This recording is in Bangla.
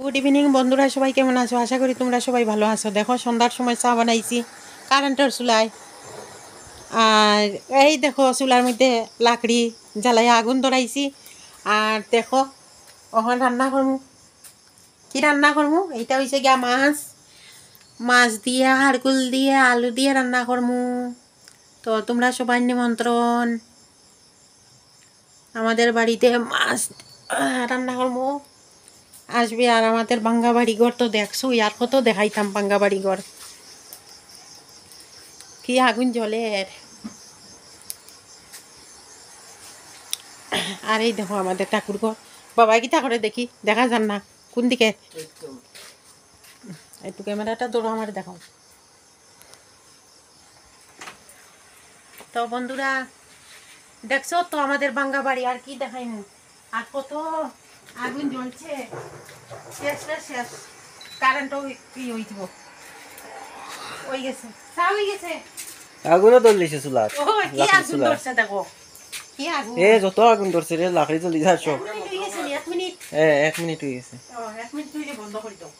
গুড ইভিনিং বন্ধুরা, সবাই কেমন আছো? আশা করি তোমরা সবাই ভালো আছো। দেখো সন্ধ্যার সময় চা বানাইছি কারেন্টের চুলায়। আর এই দেখো চুলার মধ্যে লাকড়ি জ্বালাই আগুন ধরাইছি। আর দেখো ওখানে রান্না করবো। কি রান্না করবো? এইটা হয়েছে গিয়া মাছ। মাছ দিয়ে হাড়কুল দিয়ে আলু দিয়ে রান্না করবো। তো তোমরা সবাই নিমন্ত্রণ, আমাদের বাড়িতে মাছ রান্না করবো আসবে। আর আমাদের বাঙ্গা বাড়ি ঘর তো দেখছো, আর কত দেখাইতাম বাঙ্গা বাড়ি ঘর, কি আগুন জ্বলের। আর এই দেখো আমাদের ঠাকুর ঘর। বাবা কি করে দেখি, দেখা যান না কোন দিকে? একটু ক্যামেরাটা ধরো, আমার দেখাও। তো বন্ধুরা দেখছো তো আমাদের বাঙ্গা বাড়ি, আর কি দেখাইমু? আর কত আগুন জ্বলছে, শেষ শেষ। কারেন্টও কি হইব, ওই গেছে, চা হয়ে গেছে। আগুনও ধরলিছে চুলার। ও কি আগুন ধরছে দেখো, কি আগুন। এ যত আগুন ধরছে রে, লাকড়ি জ্বলি যায় সব। 1 মিনিট হয়ে গেছে, 1 মিনিট। 1 মিনিট হয়ে গেছে। 1 মিনিট হইলে বন্ধ করে দাও।